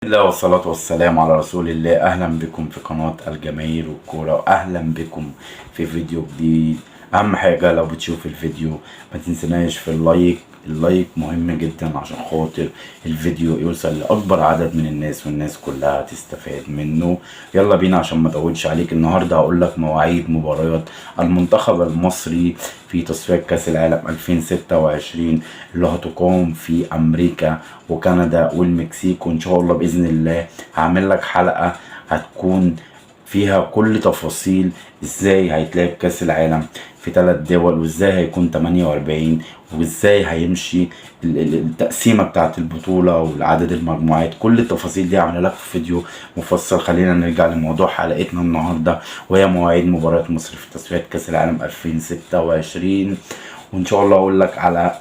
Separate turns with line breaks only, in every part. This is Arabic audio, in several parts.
الله والصلاة والسلام على رسول الله. أهلا بكم في قناة الجماهير والكورة، وأهلا بكم في فيديو جديد. أهم حاجة لو بتشوف الفيديو ما تنسناش في اللايك مهم جدا عشان خاطر الفيديو يوصل لأكبر عدد من الناس والناس كلها تستفاد منه. يلا بينا عشان ما اطولش عليك. النهاردة هقول لك مواعيد مباريات المنتخب المصري في تصفيات كأس العالم 2026 اللي هتقام في أمريكا وكندا والمكسيك. وإن شاء الله بإذن الله هعمل لك حلقة هتكون فيها كل تفاصيل ازاي هيتلعب كاس العالم في 3 دول، وازاي هيكون 48، وازاي هيمشي التقسيمه بتاعه البطوله والعدد المجموعات. كل التفاصيل دي عامله لك في فيديو مفصل. خلينا نرجع لموضوع حلقتنا النهارده، وهي مواعيد مباريات مصر في تصفيات كاس العالم 2026. وان شاء الله اقول لك على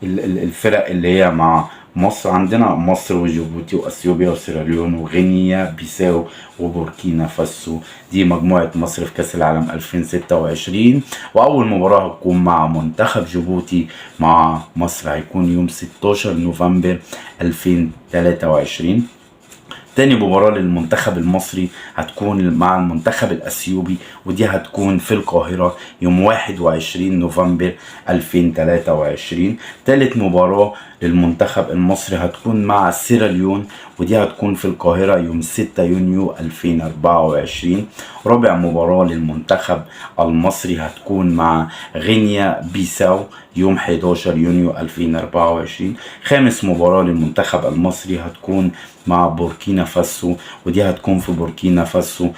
الفرق اللي هي مع مصر. عندنا مصر وجيبوتي واثيوبيا وسيراليون وغينيا بيساو وبوركينا فاسو. دي مجموعة مصر في كأس العالم 2026. وأول مباراة هتكون مع منتخب جيبوتي مع مصر هيكون يوم 16 نوفمبر 2023. تاني مباراة للمنتخب المصري هتكون مع المنتخب الأثيوبي، ودي هتكون في القاهرة يوم 21 نوفمبر 2023. تالت مباراة للمنتخب المصري هتكون مع سيراليون، ودي هتكون في القاهرة يوم 6 يونيو 2024. رابع مباراة للمنتخب المصري هتكون مع غينيا بيساو يوم 11 يونيو 2024. خامس مباراة للمنتخب المصري هتكون مع بوركينا فاسو، ودي هتكون في بوركينا فاسو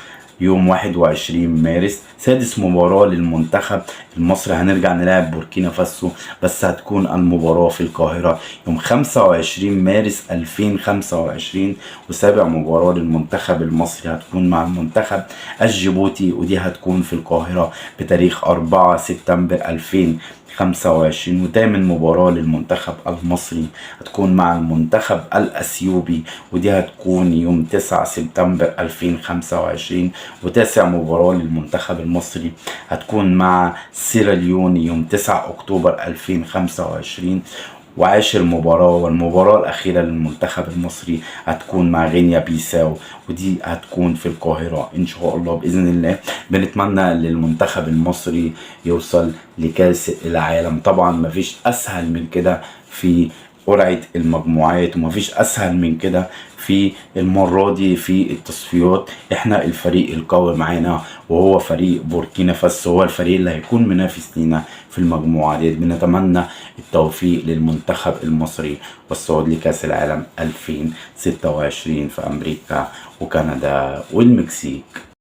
يوم 21 مارس. سادس مباراة للمنتخب المصري هنرجع نلعب بوركينا فاسو، بس هتكون المباراة في القاهرة يوم 25 مارس 2025. وسابع مباراة للمنتخب المصري هتكون مع المنتخب الجيبوتي، ودي هتكون في القاهرة بتاريخ 4 سبتمبر 2025. وتامن مباراة للمنتخب المصري هتكون مع المنتخب الأثيوبي، ودي هتكون يوم 9 سبتمبر 2025. وتاسع مباراة للمنتخب المصري هتكون مع سيراليون يوم 9 أكتوبر 2025. وعاشر مباراة والمباراة الأخيرة للمنتخب المصري هتكون مع غينيا بيساو، ودي هتكون في القاهرة إن شاء الله بإذن الله. بنتمنى للمنتخب المصري يوصل لكأس العالم. طبعا مفيش أسهل من كده في قرعة المجموعات، ومفيش أسهل من كده في المرة دي في التصفيات. احنا الفريق القوي معانا وهو فريق بوركينا فاسو، هو الفريق اللي هيكون منافس لينا في المجموعة دي. بنتمنى التوفيق للمنتخب المصري والصعود لكأس العالم 2026 في أمريكا وكندا والمكسيك.